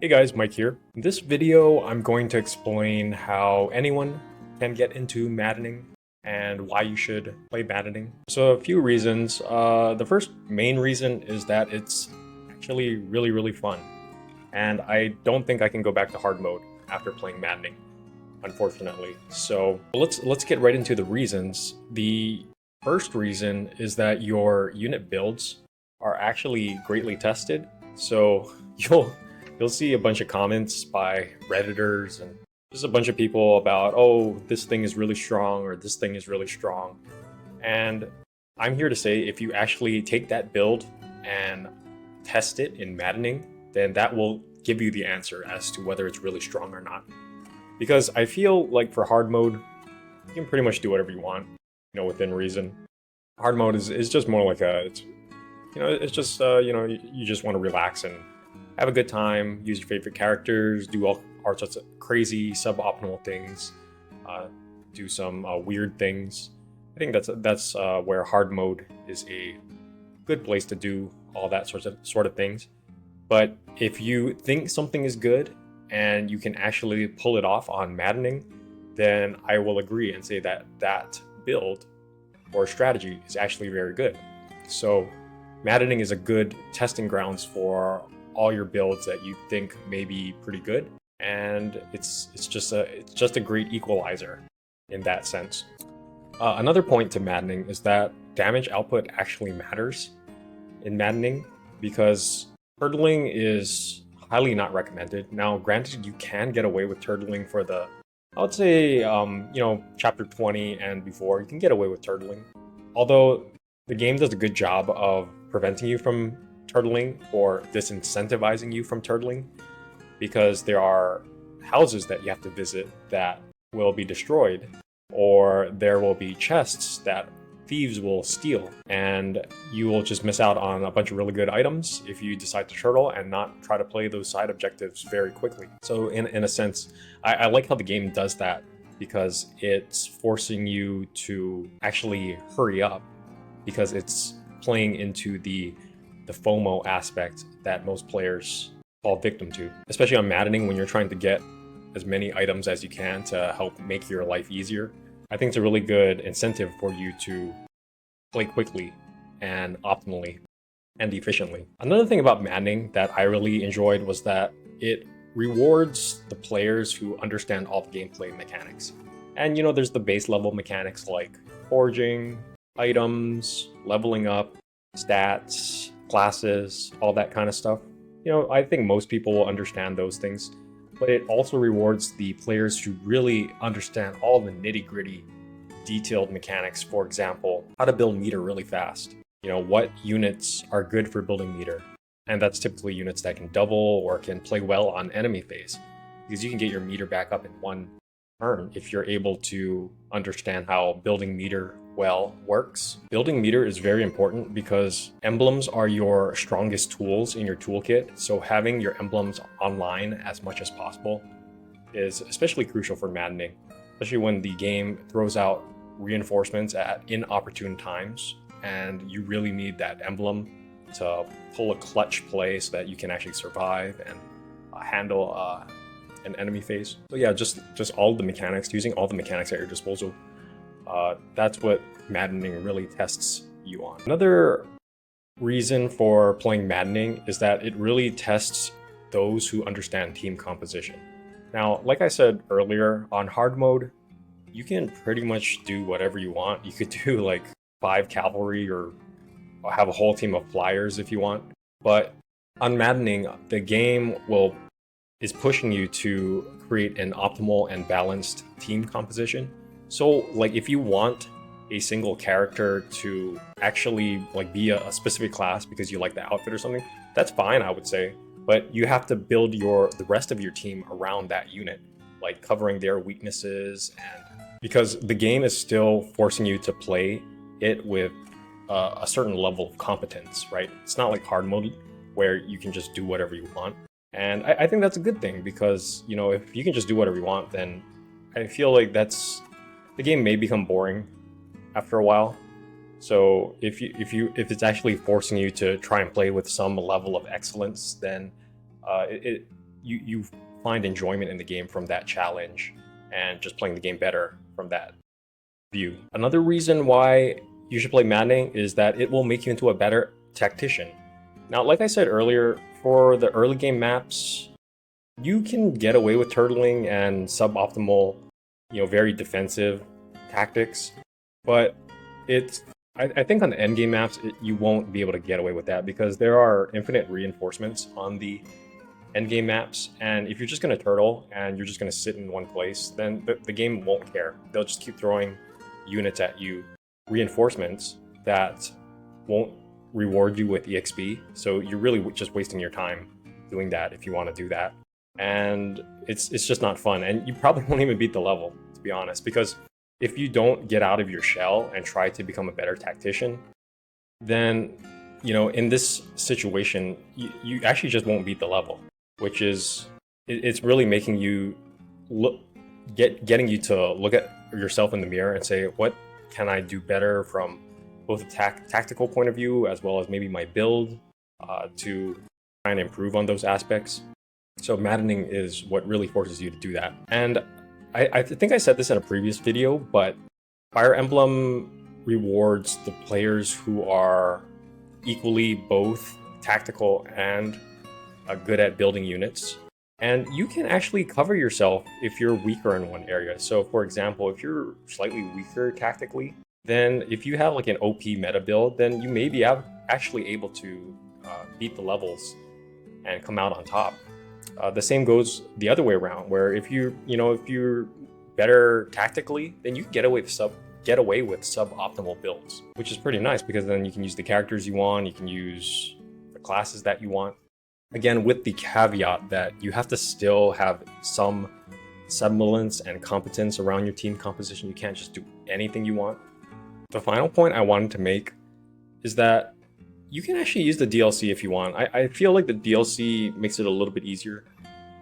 Hey guys, Mike here. In this video, I'm going to explain how anyone can get into maddening and why you should play maddening. So a few reasons. The first main reason is that it's actually really fun. And I don't think I can go back to hard mode after playing maddening, unfortunately. So let's get right into the reasons. The first reason is that your unit builds are actually greatly tested. So you'll see a bunch of comments by Redditors and just a bunch of people about, oh, this thing is really strong or this thing is really strong. And I'm here to say if you actually take that build and test it in maddening, then that will give you the answer as to whether it's really strong or not. Because I feel like for hard mode, you can pretty much do whatever you want, within reason. Hard mode is just more like it's just, you just want to relax and have a good time, use your favorite characters, do all sorts of crazy suboptimal things, do some weird things. I think that's where hard mode is a good place to do all that sort of things. But if you think something is good and you can actually pull it off on maddening, then I will agree and say that that build or strategy is actually very good. So maddening is a good testing grounds for all your builds that you think may be pretty good, and it's just a great equalizer in that sense. Another point to maddening is that damage output actually matters in maddening because turtling is highly not recommended. Now, granted, you can get away with turtling for the, I would say, chapter 20 and before, you can get away with turtling. Although the game does a good job of preventing you from turtling or disincentivizing you from turtling because there are houses that you have to visit that will be destroyed, or there will be chests that thieves will steal, and you will just miss out on a bunch of really good items if you decide to turtle and not try to play those side objectives very quickly. So in a sense, I like how the game does that because it's forcing you to actually hurry up because it's playing into the FOMO aspect that most players fall victim to, especially on maddening when you're trying to get as many items as you can to help make your life easier. I think it's a really good incentive for you to play quickly and optimally and efficiently. Another thing about maddening that I really enjoyed was that it rewards the players who understand all the gameplay mechanics. And there's the base level mechanics like forging, items, leveling up, stats, classes, all that kind of stuff. I think most people will understand those things, but it also rewards the players who really understand all the nitty-gritty, detailed mechanics. For example, how to build meter really fast. What units are good for building meter. And that's typically units that can double or can play well on enemy phase, because you can get your meter back up in one turn if you're able to understand how building meter well works. Building meter is very important because emblems are your strongest tools in your toolkit, so having your emblems online as much as possible is especially crucial for maddening, especially when the game throws out reinforcements at inopportune times and you really need that emblem to pull a clutch play so that you can actually survive and handle an enemy phase. So yeah, just all the mechanics, using all the mechanics at your disposal. That's what maddening really tests you on. Another reason for playing maddening is that it really tests those who understand team composition. Now, like I said earlier, on hard mode, you can pretty much do whatever you want. You could do like 5 cavalry or have a whole team of flyers if you want. But on maddening, the game is pushing you to create an optimal and balanced team composition. So like if you want a single character to actually like be a specific class because you like the outfit or something, that's fine, I would say. But you have to build the rest of your team around that unit, like covering their weaknesses, and because the game is still forcing you to play it with a certain level of competence, right? It's not like hard mode where you can just do whatever you want. And I think that's a good thing because, if you can just do whatever you want, then I feel like the game may become boring after a while. So if it's actually forcing you to try and play with some level of excellence, then you find enjoyment in the game from that challenge and just playing the game better from that view. Another reason why you should play maddening is that it will make you into a better tactician. Now, like I said earlier, for the early game maps, you can get away with turtling and suboptimal, very defensive tactics, but I think on the end game maps, you won't be able to get away with that because there are infinite reinforcements on the end game maps, and if you're just going to turtle and you're just going to sit in one place, then the game won't care. They'll just keep throwing units at you, reinforcements that won't reward you with EXP, so you're really just wasting your time doing that if you want to do that, and it's just not fun, and you probably won't even beat the level, to be honest, because if you don't get out of your shell and try to become a better tactician, then in this situation you actually just won't beat the level, which is it's really making you getting you to look at yourself in the mirror and say, what can I do better from both a tactical point of view as well as maybe my build, to try and improve on those aspects. So maddening is what really forces you to do that. And I think I said this in a previous video, but Fire Emblem rewards the players who are equally both tactical and good at building units. And you can actually cover yourself if you're weaker in one area. So for example, if you're slightly weaker tactically, then if you have like an OP meta build, then you may be actually able to beat the levels and come out on top. The same goes the other way around, where if you're better tactically, then you can get away with suboptimal builds, which is pretty nice because then you can use the characters you want, you can use the classes that you want. Again, with the caveat that you have to still have some semblance and competence around your team composition. You can't just do anything you want. The final point I wanted to make is that you can actually use the DLC if you want. I feel like the DLC makes it a little bit easier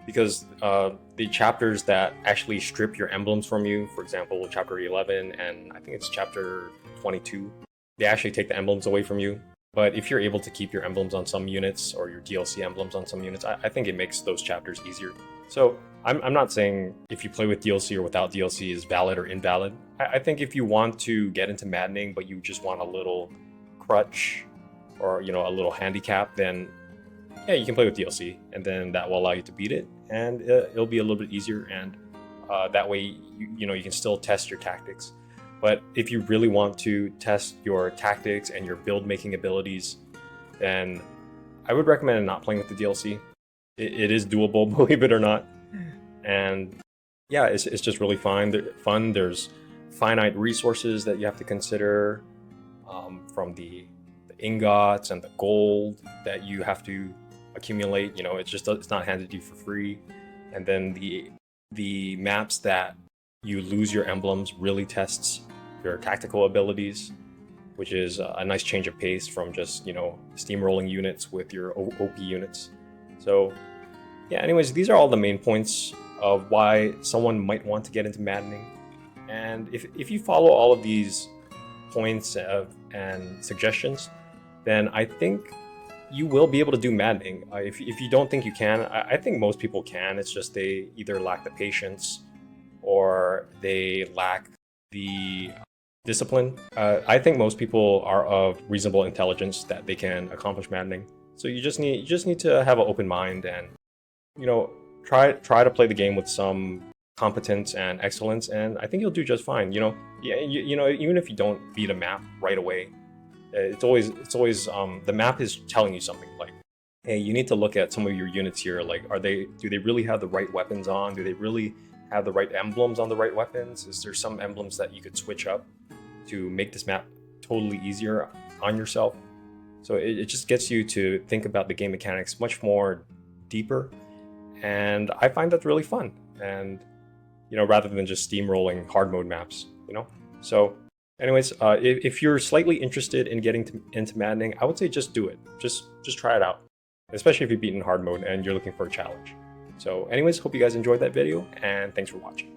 because the chapters that actually strip your emblems from you, for example, chapter 11 and I think it's chapter 22, they actually take the emblems away from you. But if you're able to keep your emblems on some units or your DLC emblems on some units, I think it makes those chapters easier. So I'm not saying if you play with DLC or without DLC is valid or invalid. I think if you want to get into maddening, but you just want a little crutch or a little handicap, then yeah, you can play with DLC, and then that will allow you to beat it, and it'll be a little bit easier, and that way you can still test your tactics. But if you really want to test your tactics and your build making abilities, then I would recommend not playing with the DLC. It is doable, believe it or not, and yeah, it's just really fun. There's finite resources that you have to consider, from the ingots and the gold that you have to accumulate. It's not handed to you for free. And then the maps that you lose your emblems really tests your tactical abilities, which is a nice change of pace from just steamrolling units with your OP units. So yeah, anyways, these are all the main points of why someone might want to get into maddening. And if you follow all of these points and suggestions, then I think you will be able to do maddening. If you don't think you can, I think most people can. It's just they either lack the patience or they lack the discipline. I think most people are of reasonable intelligence that they can accomplish maddening. So you just need to have an open mind and try to play the game with some competence and excellence, and I think you'll do just fine. Even if you don't beat a map right away, it's always the map is telling you something, like, hey, you need to look at some of your units here. Like, do they really have the right weapons on? Do they really have the right emblems on the right weapons? Is there some emblems that you could switch up to make this map totally easier on yourself? So it just gets you to think about the game mechanics much more deeper, and I find that's really fun. And rather than just steamrolling hard mode maps, So anyways, if you're slightly interested in getting into maddening, I would say just do it. Just try it out, especially if you've beaten hard mode and you're looking for a challenge. So anyways, hope you guys enjoyed that video, and thanks for watching.